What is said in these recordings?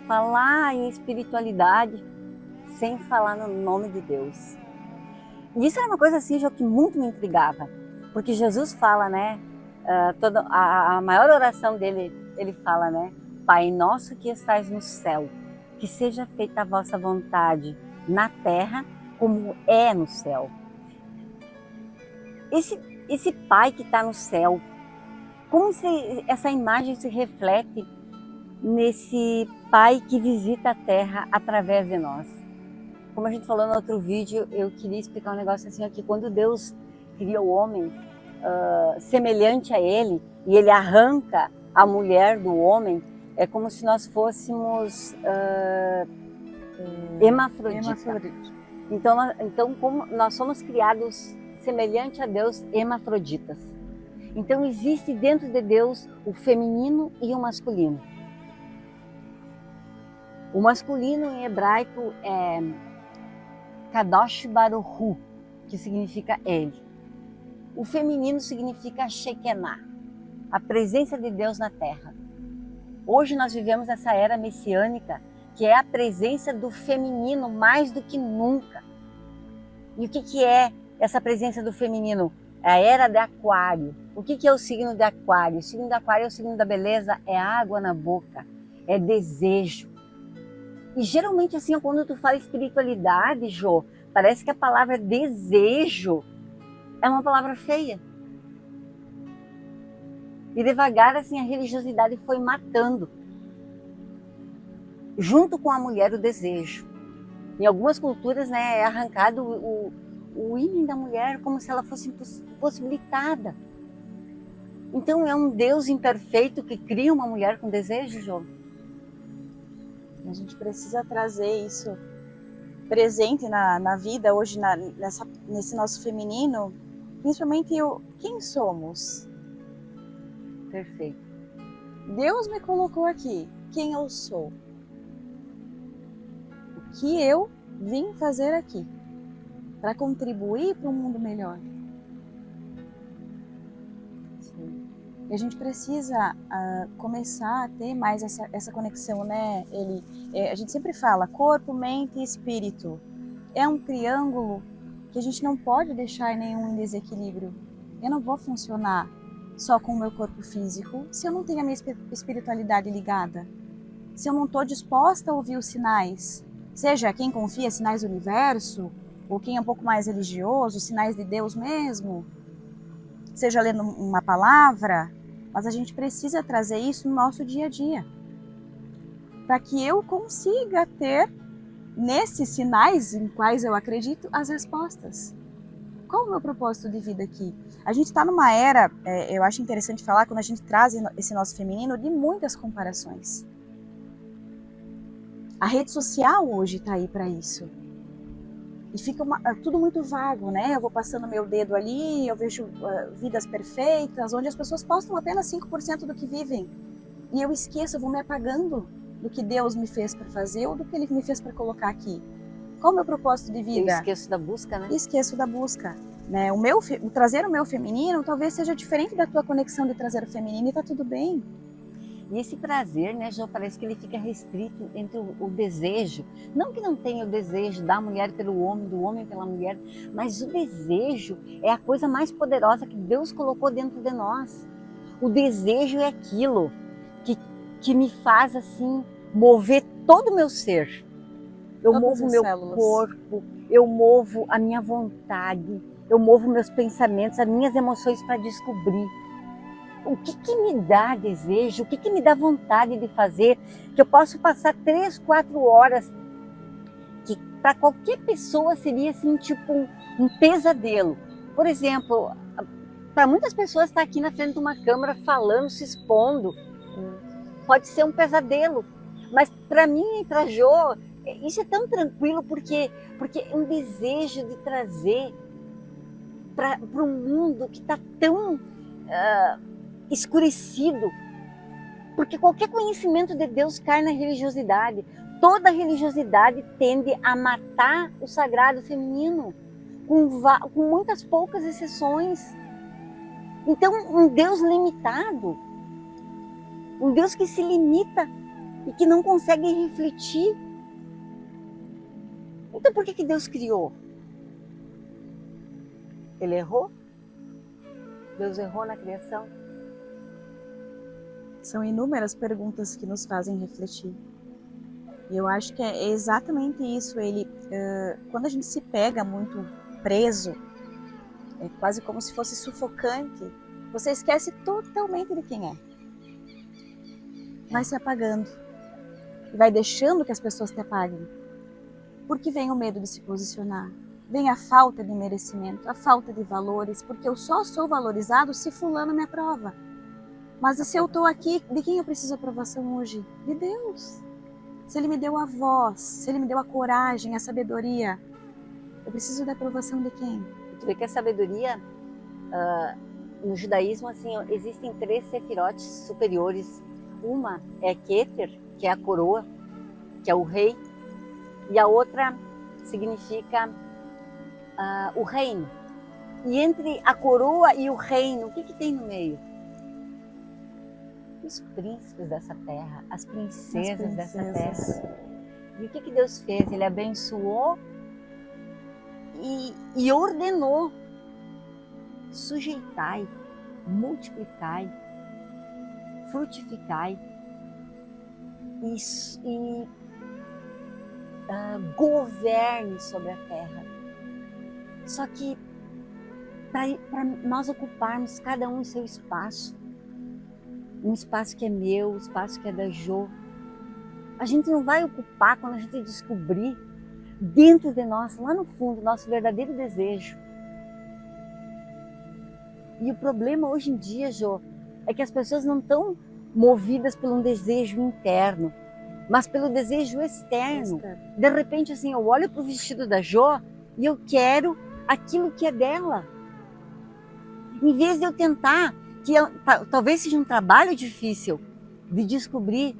falar em espiritualidade sem falar no nome de Deus. E isso era uma coisa assim, que muito me intrigava, porque Jesus fala, né, a maior oração dele, ele fala, né, Pai nosso que estais no céu, que seja feita a vossa vontade na terra como é no céu. Esse Pai que está no céu, como essa imagem se reflete nesse Pai que visita a terra através de nós? Como a gente falou no outro vídeo, eu queria explicar um negócio assim, que quando Deus cria o homem semelhante a ele, e ele arranca a mulher do homem, é como se nós fôssemos hermafrodita. Então, como nós somos criados semelhante a Deus, hermafroditas. Então existe dentro de Deus o feminino e o masculino. O masculino em hebraico é Kadosh Baruch, que significa ele. O feminino significa Shekinah, a presença de Deus na terra. Hoje nós vivemos essa era messiânica, que é a presença do feminino mais do que nunca. E o que é essa presença do feminino? É a era de Aquário. O que é o signo de Aquário? O signo de Aquário é o signo da beleza, é água na boca, é desejo. E geralmente assim, quando tu fala espiritualidade, Jô, parece que a palavra desejo é uma palavra feia. E devagar assim a religiosidade foi matando, junto com a mulher, o desejo. Em algumas culturas, né, é arrancado o ímã da mulher como se ela fosse impossibilitada. Então é um Deus imperfeito que cria uma mulher com desejo, Jô? A gente precisa trazer isso presente na vida hoje, nesse nosso feminino, principalmente quem somos. Perfeito. Deus me colocou aqui, quem eu sou? O que eu vim fazer aqui para contribuir para um mundo melhor? Sim. E a gente precisa começar a ter mais essa conexão, né? A gente sempre fala corpo, mente e espírito. É um triângulo que a gente não pode deixar nenhum em desequilíbrio. Eu não vou funcionar só com o meu corpo físico se eu não tenho a minha espiritualidade ligada. Se eu não estou disposta a ouvir os sinais, seja quem confia sinais do universo, ou quem é um pouco mais religioso, sinais de Deus mesmo, seja lendo uma palavra, mas a gente precisa trazer isso no nosso dia a dia, para que eu consiga ter, nesses sinais em quais eu acredito, as respostas. Qual é o meu propósito de vida aqui? A gente está numa era, eu acho interessante falar, quando a gente traz esse nosso feminino, de muitas comparações. A rede social hoje está aí para isso. E fica tudo muito vago, né? Eu vou passando meu dedo ali, eu vejo vidas perfeitas, onde as pessoas postam apenas 5% do que vivem. E eu esqueço, eu vou me apagando do que Deus me fez para fazer ou do que Ele me fez para colocar aqui. Qual é o meu propósito de vida? Eu esqueço da busca, né? Esqueço da busca. Né? O trazer o meu feminino talvez seja diferente da tua conexão de trazer o feminino e tá tudo bem. E esse prazer, né, Jô, parece que ele fica restrito entre o desejo. Não que não tenha o desejo da mulher pelo homem, do homem pela mulher, mas o desejo é a coisa mais poderosa que Deus colocou dentro de nós. O desejo é aquilo que me faz, assim, mover todo o meu ser. Eu movo o meu corpo, eu movo a minha vontade, eu movo meus pensamentos, as minhas emoções para descobrir o que me dá desejo, o que me dá vontade de fazer, que eu posso passar 3, 4 horas, que para qualquer pessoa seria assim, tipo um pesadelo. Por exemplo, para muitas pessoas estar aqui na frente de uma câmera falando, se expondo, pode ser um pesadelo. Mas para mim e para Jô, isso é tão tranquilo, porque é um desejo de trazer para um mundo que está tão escurecido, porque qualquer conhecimento de Deus cai na religiosidade. Toda religiosidade tende a matar o sagrado feminino, com muitas poucas exceções. Então, um Deus limitado, um Deus que se limita e que não conseguem refletir. Então por que Deus criou? Ele errou? Deus errou na criação? São inúmeras perguntas que nos fazem refletir. E eu acho que é exatamente isso. Quando a gente se pega muito preso, é quase como se fosse sufocante, você esquece totalmente de quem é. Vai se apagando. Vai deixando que as pessoas te apaguem. Porque vem o medo de se posicionar. Vem a falta de merecimento, a falta de valores, porque eu só sou valorizado se fulano me aprova. Mas e se eu estou aqui, de quem eu preciso aprovação hoje? De Deus. Se Ele me deu a voz, se Ele me deu a coragem, a sabedoria, eu preciso da aprovação de quem? Tu vê que a sabedoria, no judaísmo, assim, existem 3 sefirotes superiores. Uma é Keter, que é a coroa, que é o rei, e a outra significa o reino. E entre a coroa e o reino, o que tem no meio? Os príncipes dessa terra, as princesas dessa terra. E o que Deus fez? Ele abençoou e ordenou: sujeitai, multiplicai, frutificai e governe sobre a terra. Só que para nós ocuparmos cada um o seu espaço, um espaço que é meu, um espaço que é da Jo, a gente não vai ocupar quando a gente descobrir dentro de nós, lá no fundo, nosso verdadeiro desejo. E o problema hoje em dia, Jo, é que as pessoas não estão movidas por um desejo interno, mas pelo desejo externo. De repente, assim, eu olho para o vestido da Jo e eu quero aquilo que é dela. Em vez de eu tentar, que talvez seja um trabalho difícil de descobrir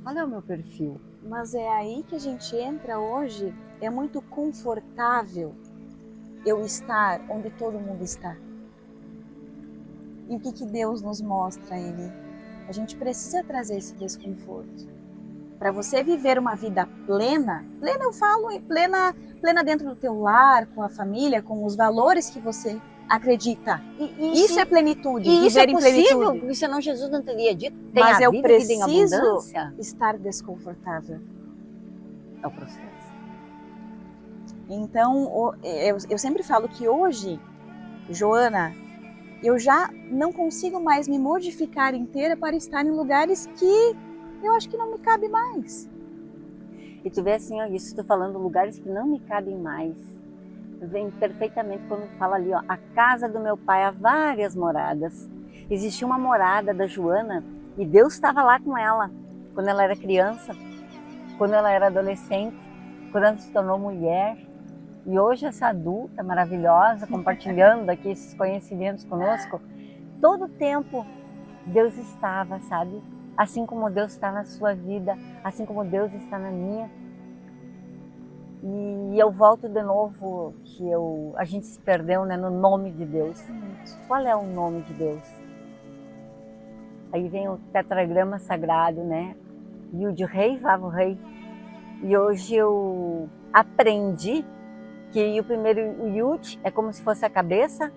qual é o meu perfil. Mas é aí que a gente entra hoje. É muito confortável eu estar onde todo mundo está. E o que Deus nos mostra, Ele? A gente precisa trazer esse desconforto. Para você viver uma vida plena, plena eu falo, plena dentro do teu lar, com a família, com os valores que você acredita. Isso é plenitude. E isso é possível, plenitude. porque senão Jesus não teria dito: tem mas a vida, eu preciso vida em abundância. Estar desconfortável. É o processo. Então, eu sempre falo que hoje, Joana, eu já não consigo mais me modificar inteira para estar em lugares que eu acho que não me cabe mais. E tu vê assim, ó, isso tô falando, lugares que não me cabem mais. Vem perfeitamente quando fala ali, ó, a casa do meu pai há várias moradas. Existia uma morada da Joana e Deus estava lá com ela quando ela era criança, quando ela era adolescente, quando ela se tornou mulher. E hoje essa adulta maravilhosa, compartilhando aqui esses conhecimentos conosco, todo o tempo Deus estava, sabe? Assim como Deus está na sua vida, assim como Deus está na minha. E eu volto de novo, que a gente se perdeu, né, no nome de Deus. Qual é o nome de Deus? Aí vem o tetragrama sagrado, né? Yud Rei, Vav Rei. E hoje eu aprendi que o primeiro Yud é como se fosse a cabeça,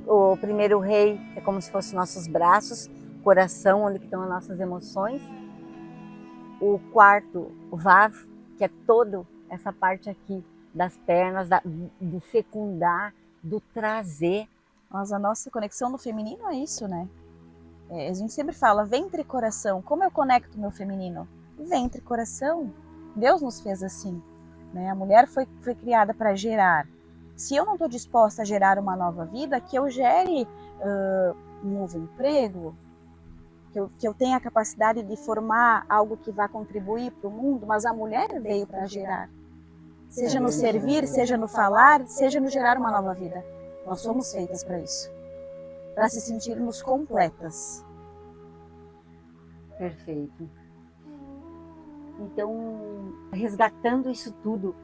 o primeiro Rei é como se fosse nossos braços, coração, onde estão as nossas emoções. O quarto, o Vav, que é toda essa parte aqui das pernas, do fecundar, do trazer. Mas a nossa conexão no feminino é isso, né? A gente sempre fala ventre e coração. Como eu conecto o meu feminino? Ventre e coração. Deus nos fez assim, né? A mulher foi criada para gerar. Se eu não estou disposta a gerar uma nova vida, que eu gere um novo emprego, que eu tenha a capacidade de formar algo que vá contribuir para o mundo, mas a mulher veio para gerar. Seja no servir, seja no falar, seja no gerar uma nova vida. Nós somos feitas para isso. Para se sentirmos completas. Perfeito. Então, resgatando isso tudo,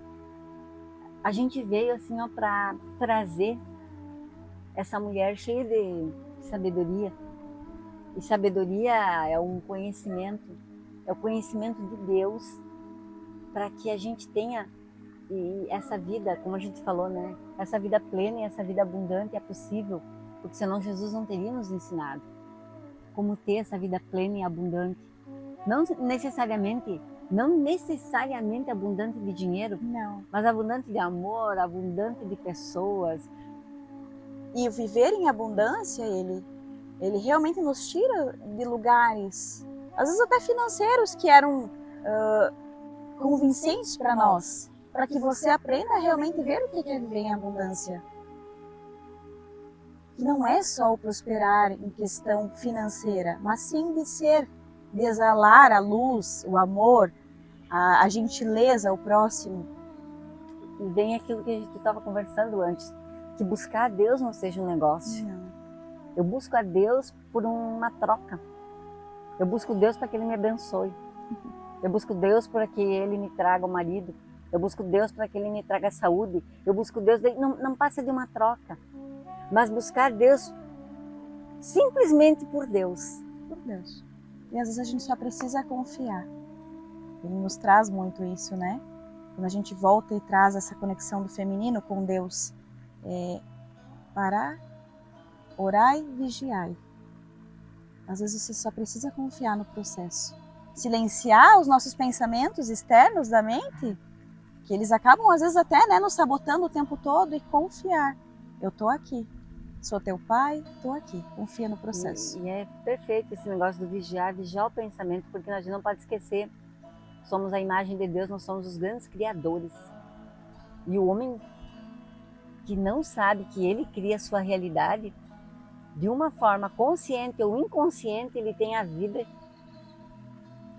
a gente veio assim, ó, para trazer essa mulher cheia de sabedoria, E sabedoria é um conhecimento, é o conhecimento de Deus para que a gente tenha essa vida, como a gente falou, né? Essa vida plena e essa vida abundante é possível, porque senão Jesus não teria nos ensinado como ter essa vida plena e abundante. Não necessariamente abundante de dinheiro, Não. mas abundante de amor, abundante de pessoas. E o viver em abundância, ele realmente nos tira de lugares, às vezes até financeiros, que eram convincentes para nós, para que você aprenda a realmente ver o que é viver em abundância. Não é só o prosperar em questão financeira, mas sim de exalar a luz, o amor, a gentileza ao próximo. E vem aquilo que a gente estava conversando antes, que buscar a Deus não seja um negócio. Não. Eu busco a Deus por uma troca. Eu busco Deus para que Ele me abençoe. Eu busco Deus para que Ele me traga o marido. Eu busco Deus para que Ele me traga saúde. Eu busco Deus, não passa de uma troca. Mas buscar Deus simplesmente por Deus. Por Deus. E às vezes a gente só precisa confiar. Ele nos traz muito isso, né? Quando a gente volta e traz essa conexão do feminino com Deus. Parar, orar e vigiar. Às vezes você só precisa confiar no processo. Silenciar os nossos pensamentos externos da mente, que eles acabam às vezes até, né, nos sabotando o tempo todo, e confiar. Eu tô aqui. Sou teu pai, tô aqui. Confia no processo. E é perfeito esse negócio do vigiar o pensamento, porque a gente não pode esquecer. Somos a imagem de Deus, nós somos os grandes criadores. E o homem que não sabe que ele cria a sua realidade, de uma forma consciente ou inconsciente, ele tem a vida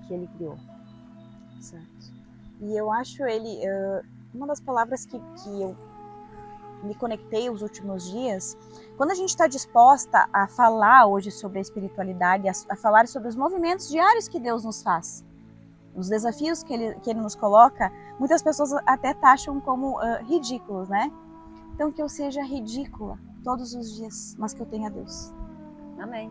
que ele criou. Certo. E eu acho ele, uma das palavras que eu me conectei os últimos dias, quando a gente está disposta a falar hoje sobre a espiritualidade, a falar sobre os movimentos diários que Deus nos faz, os desafios que ele nos coloca, muitas pessoas até taxam como ridículos, né? Então que eu seja ridícula todos os dias, mas que eu tenha Deus. Amém.